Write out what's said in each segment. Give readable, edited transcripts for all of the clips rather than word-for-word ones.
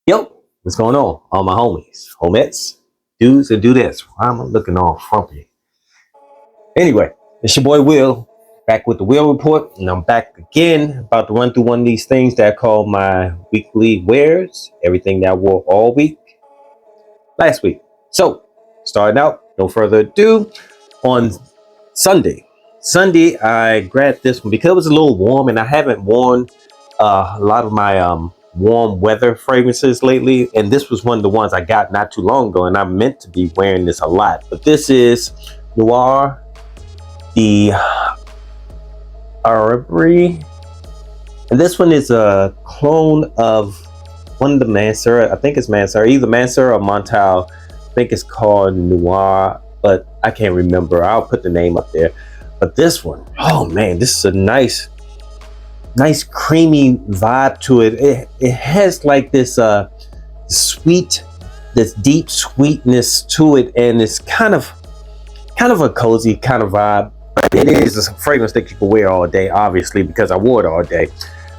Yo, what's going on? All my homies, homettes, dudes that do this. Why am I looking all frumpy? Anyway, it's your boy Will, back with the Will Report, and I'm back again, about to run through one of these things that I call my weekly wears, everything that I wore all week, last week. So, starting out, no further ado, on Sunday, I grabbed this one because it was a little warm, and I haven't worn a lot of my warm weather fragrances lately, and this was one of the ones I got not too long ago, and I meant to be wearing this a lot. But this is Noir the Arbery, and this one is a clone of one of the Mansur. I think it's Mansur, either Mansur or Montal. I think it's called Noir, but I can't remember. I'll put the name up there. But this one, oh man, this is a nice creamy vibe to it. It has like this sweet, this deep sweetness to it, and it's kind of a cozy kind of vibe. It is a fragrance that you can wear all day, obviously, because I wore it all day.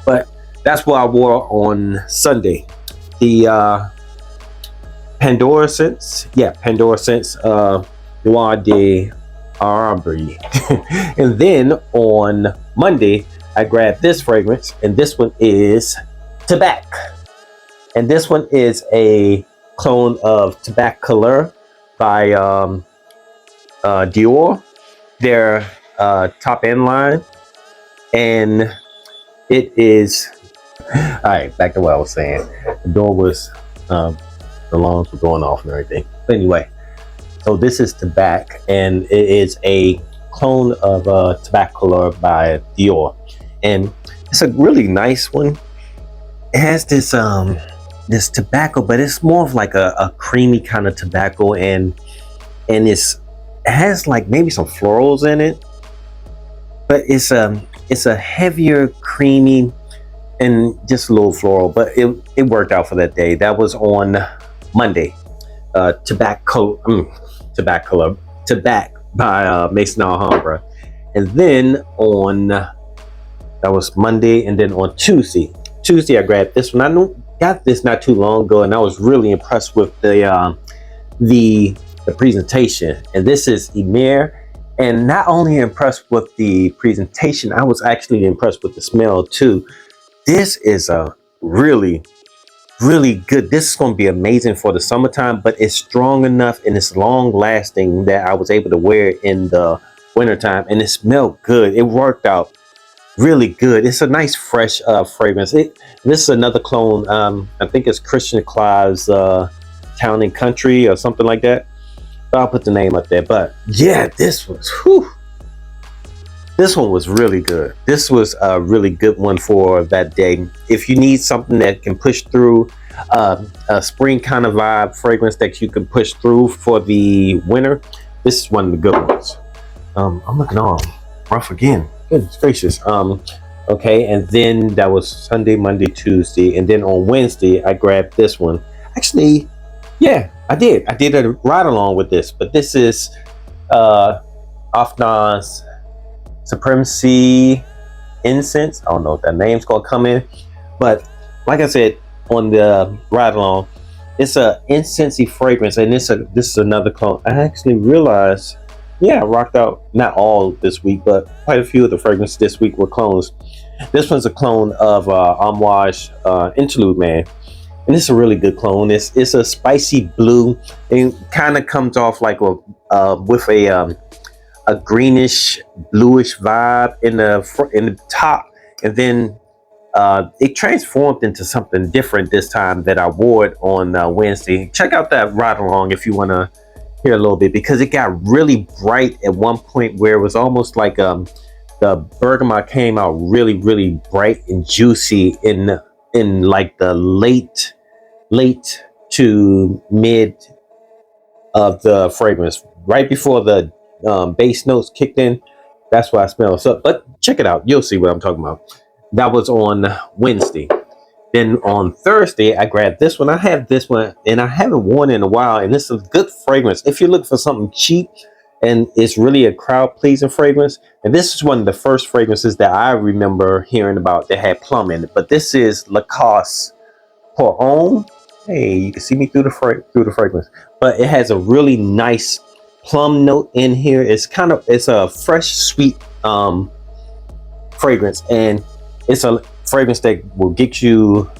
But that's what I wore on Sunday. The Pandora scents, Noir de Arbery. And then on Monday, I grabbed this fragrance, and this one is Tabac. And this one is a clone of Tabac Color by Dior, their top end line. And it is, all right, back to what I was saying. The door was, the alarms were going off and everything. But anyway, so this is Tabac, and it is a clone of Tabac Color by Dior. And it's a really nice one. It has this this tobacco, but it's more of like a creamy kind of tobacco, and it has like maybe some florals in it, but it's a heavier, creamy, and just a little floral. But it worked out for that day. That was on Monday. Tabac by Maison Alhambra, and then on that was Monday, and then on Tuesday I grabbed this one. I got this not too long ago, and I was really impressed with the presentation. And this is Emir, and not only impressed with the presentation, I was actually impressed with the smell too. This is a really good. This is going to be amazing for the summertime, but it's strong enough and it's long lasting that I was able to wear it in the wintertime, and it smelled good. It worked out really good. It's a nice fresh fragrance. This is another clone. I think it's Christian Clive's Town and Country or something like that. But I'll put the name up there. But yeah, this one was really good. This was a really good one for that day. If you need something that can push through a spring kind of vibe fragrance that you can push through for the winter, this is one of the good ones. I'm looking all rough again. Goodness gracious. Okay, and then that was Sunday, Monday, Tuesday, and then on Wednesday I grabbed this one. Actually, yeah, I did a ride along with this, but this is Afnan's Supremacy Incense. I don't know if that name's gonna come in, but like I said on the ride along, it's a incensey fragrance, and this is another clone. I actually realized, yeah, I rocked out not all this week, but quite a few of the fragrances this week were clones. This one's a clone of Amouage Interlude Man, and it's a really good clone. It's a spicy blue, and kind of comes off like with a greenish bluish vibe in the top, and then it transformed into something different this time that I wore it on Wednesday. Check out that ride along if you want to hear a little bit, because it got really bright at one point where it was almost like the bergamot came out really bright and juicy in like the late to mid of the fragrance, right before the base notes kicked in. That's what I smell. So, but check it out, you'll see what I'm talking about. That was on Wednesday. Then on Thursday, I grabbed this one. I have this one, and I haven't worn it in a while, and this is a good fragrance if you're looking for something cheap and it's really a crowd-pleasing fragrance. And this is one of the first fragrances that I remember hearing about that had plum in it. But this is Lacoste Pour Homme, Hey, you can see me through the fragrance, but it has a really nice plum note in here. It's a fresh, sweet fragrance, and it's a fragrance that will get you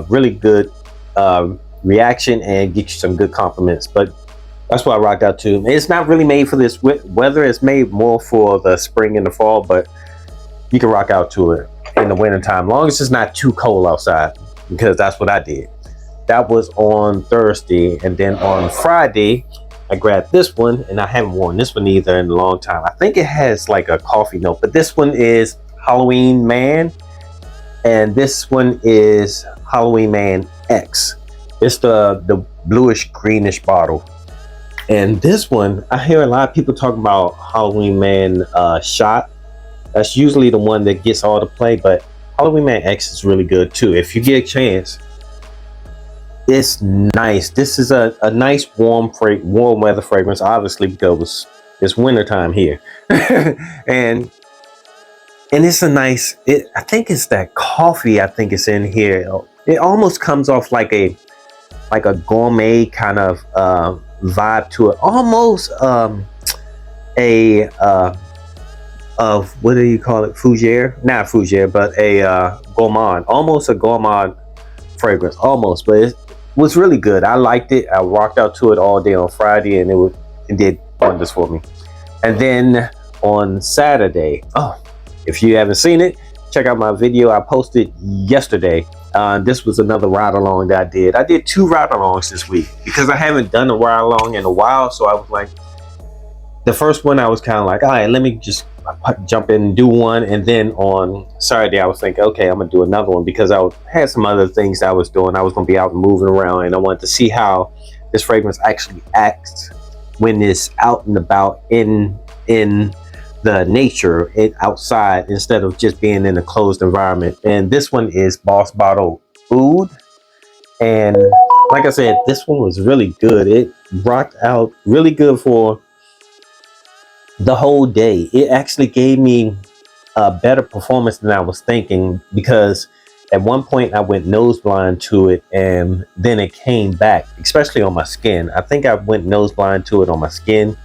really good reaction and get you some good compliments. But that's what I rocked out to. It's not really made for this weather. It's made more for the spring and the fall, but you can rock out to it in the wintertime, long as it's not too cold outside, because that's what I did. That was on Thursday, and then on Friday I grabbed this one, and I haven't worn this one either in a long time. I think it has like a coffee note, but this one is Halloween Man, and this one is Halloween Man X. It's the bluish greenish bottle. And this one, I hear a lot of people talking about Halloween Man Shot. That's usually the one that gets all the play, but Halloween Man X is really good too. If you get a chance, it's nice. This is a nice warm weather fragrance, obviously, because it's wintertime here. and it's a nice, I think it's that coffee I think it's in here. It almost comes off like a gourmet kind of vibe to it. Almost what do you call it? Fougere? Not fougere, but a gourmand. Almost a gourmand fragrance. Almost, but it was really good. I liked it. I rocked out to it all day on Friday, and it did wonders for me. And then on Saturday, if you haven't seen it, check out my video I posted yesterday. This was another ride along that I did. I did 2 ride alongs this week because I haven't done a ride along in a while. So I was like, the first one I was kind of like, all right, let me just jump in and do one. And then on Saturday I was thinking, okay, I'm gonna do another one because I had some other things that I was doing. I was gonna be out and moving around, and I wanted to see how this fragrance actually acts when it's out and about in the nature, outside, instead of just being in a closed environment. And this one is Boss Bottle Oud, and like I said, this one was really good. It rocked out really good for the whole day. It actually gave me a better performance than I was thinking, because at one point I went nose blind to it, and then it came back, especially on my skin. I think I went nose blind to it on my skin,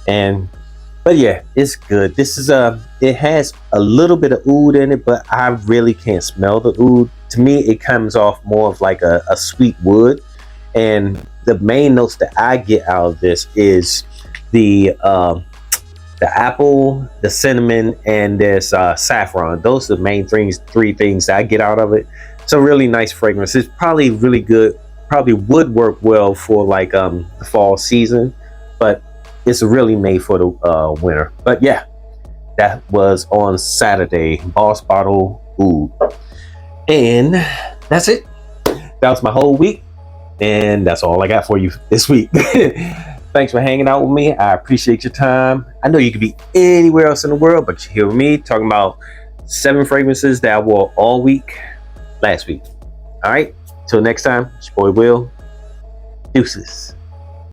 but yeah, it's good. This is it has a little bit of oud in it, but I really can't smell the oud. To me, it comes off more of like a sweet wood, and the main notes that I get out of this is the apple, the cinnamon, and there's saffron. Those are the main three things that I get out of it. It's a really nice fragrance. It's probably really good. Probably would work well for like the fall season, but it's really made for the winter. But yeah, that was on Saturday. Boss Bottle Oud. And that's it. That was my whole week, and that's all I got for you this week. Thanks for hanging out with me. I appreciate your time. I know you could be anywhere else in the world, but you're here with me talking about 7 fragrances that I wore all week last week. All right, till next time, it's your boy Will. Deuces.